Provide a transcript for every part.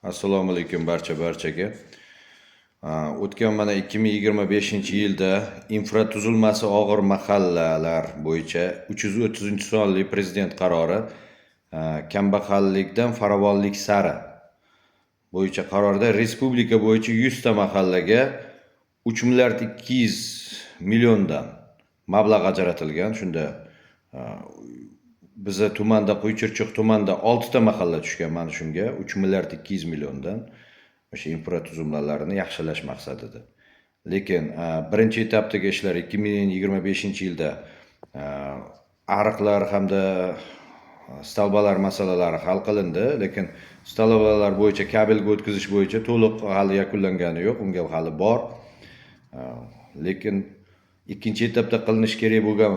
Assalomu alaykum barchaga. O'tgan mana 2025-yilda infratuzilmasi og'ir mahallalar bo'yicha 330-sonli prezident qarori kambag'allikdan farovonlik sari bo'yicha qarorda respublika bo'yicha 100 ta mahallaga 3 milliard 200 milliondan mablag' ajratilgan. Shunda biza tumanda Qo'ychirchiq tumanida 6 ta mahalla tushgan mana shunga 3 milliard 200 milliondan o'sha infratuzilmalarni yaxshilash maqsadida. Lekin birinchi etapdagi ishlar 2025-yilda ariqlar hamda stalbalar masalalari hal qilindi, lekin stalbalar bo'yicha kabelga o'tkazish bo'yicha to'liq hali yakunlangani yo'q, unga hali bor. Lekin ikkinchi etapda qilinish kerak bo'lgan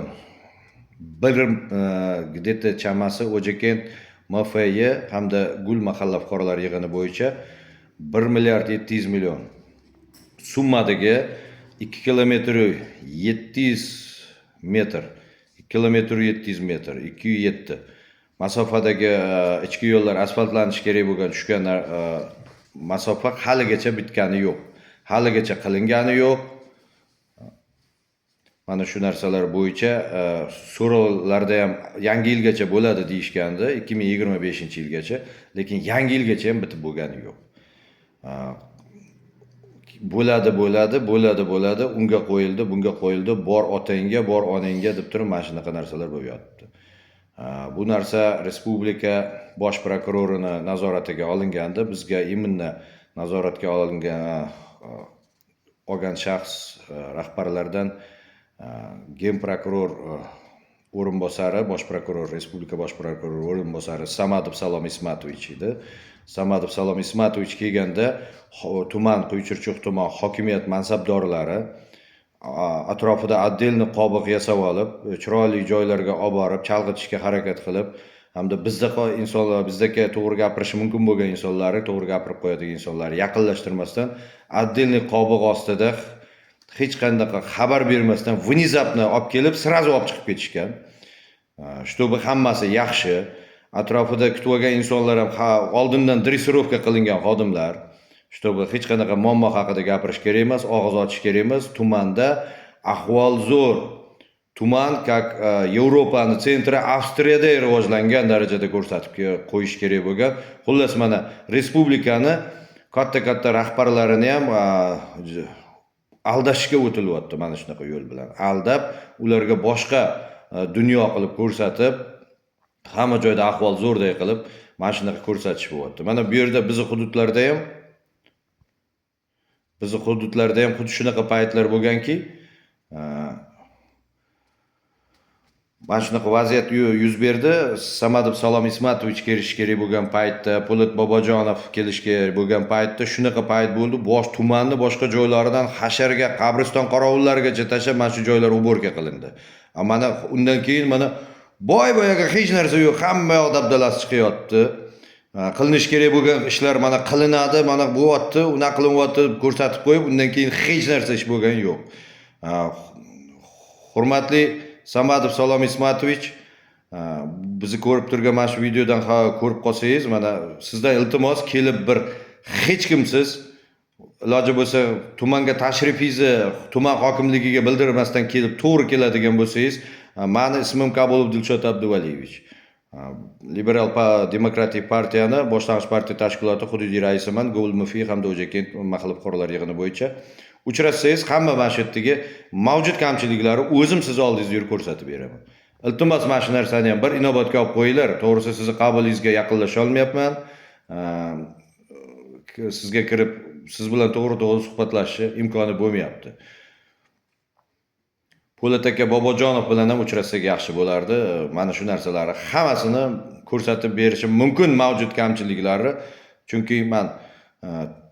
где-то chamasi O'jakent MFY hamda Gul mahalla fuqarolar yig'ini bo'yicha 1 milliard 700 million summadagi 2 kilometr 700 metr 2 kilometr 700 metr 207 masofadagi ichki yo'llar asfaltlanishi kerak bo'lgan tushgan masofa haligacha bitgani yo'q. Haligacha qilingani yo'q. Mana shu narsalar bo'yicha so'rovlarda ham yangi yilgacha bo'ladi deyishgandi, 2025-yilgacha, lekin yangi yilgacha ham bitib bo'lgani yo'q. Bo'ladi, unga qo'yildi, bunga qo'yildi, bor otangga, bor onangga deb turib mana shunaqa narsalar bo'lib yotibdi. Bu narsa respublika bosh prokurorining nazoratiga olingandi. Bizga iminni nazoratga olgan shaxs rahbarlardan Gen prokuror o'rinbosari, bosh prokuror, respublika bosh prokurori o'rinbosari Samadov Salom Ismatovich edi. Samadov Salom Ismatovich kelganda tuman Qo'ychirchiq tuman hokimiyat mansabdorlari atrofida отдельный qobiq yasab olib, chiroyli joylarga olib borib, chalg'itishga harakat qilib, hamda bizdaqa insonlar, bizdagi to'g'ri gapirishi mumkin bo'lgan insonlarni, to'g'ri gapirib qo'yadigan insonlarni yaqinlashtirmasdan отдельный qobiq ostida hech qanday xabar bermasdan внезапно olib kelib, сразу olib chiqib ketishgan. Чтобы hammasi yaxshi, atrofida kutib olgan insonlar ham oldindan dressirovka qilingan xodimlar, чтобы hech qanaqa muammo haqida gapirish kerak emas, og'iz ochish kerak emas. Tumanda ahvol zo'r. Tuman как Yevropaning sentri Avstriyada rivojlangan darajada ko'rsatib qo'yish kerak bo'lgan. Xullas mana respublikani katta rahbarlarini ham aldashga o'tilyapti mana shunaqa yo'l bilan. Aldab, ularga boshqa dunyo qilib ko'rsatib, hamma joyda ahvol zo'rday qilib, mana shunaqa ko'rsatish bo'lyapti. Mana bu yerda bizning hududlarda ham xuddi shunaqa paytlar bo'lganki, mana shunaqa vaziyat yuz berdi. Samadov Salom Ismatovich kelish kerak bo'lgan paytda, Po'lat Bobojonov kelish kerak bo'lgan paytda shunaqa payt bo'ldi. Tumanni boshqa joylaridan hasharga, qabriston qorovullarigacha tashlab, mana shu joylar uborga qilindi. Mana undan keyin mana boyaga hech narsa yo'q, hamma yoq dabdalasi chiqyapti. Qilinish kerak bo'lgan ishlar mana qilinadi, mana bo'lyapti, unaqa qilinyapti deb ko'rsatib qo'yib, undan keyin hech narsa ish bo'lgani yo'q. Hurmatli Samadov Salom Ismatovich, bizni ko'rib turgan mana shu videodan ko'rib qolsangiz, mana sizdan iltimos, kelib bir hech kimsiz, iloji bo'lsa tumanga tashrifingizni tuman hokimligiga bildirmasdan kelib to'g'ri keladigan bo'lsangiz, meni ismim Kabulov Dilshod Abduvaliyevich. Liberal demokratik partiyani boshlang'ich partiya tashkiloti hududiy raisiman, Gul MFY hamda O'jakent mahalla fuqarolar yig'ini bo'yicha. Uchratsangiz, hamma mana shu yerdagi mavjud kamchiliklarni o'zim siz oldingizda yurib ko'rsatib beraman. Iltimos mana shu narsani ham bir inobatga olib qo'yinglar. To'g'risi sizni qabulingizga yaqinlasha olmayapman. Sizga kirib, siz bilan to'g'ri suhbatlashish imkoni bo'lmayapti. Po'lat aka Bobojonov bilan ham uchratsak yaxshi bo'lardi. Mana shu narsalarni hammasini ko'rsatib berishim mumkin, mavjud kamchiliklarni. Chunki men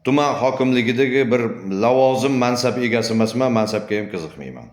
tuman hokimligidagi bir lavozim mansab egasi emasman, mansabga ham qiziqmayman.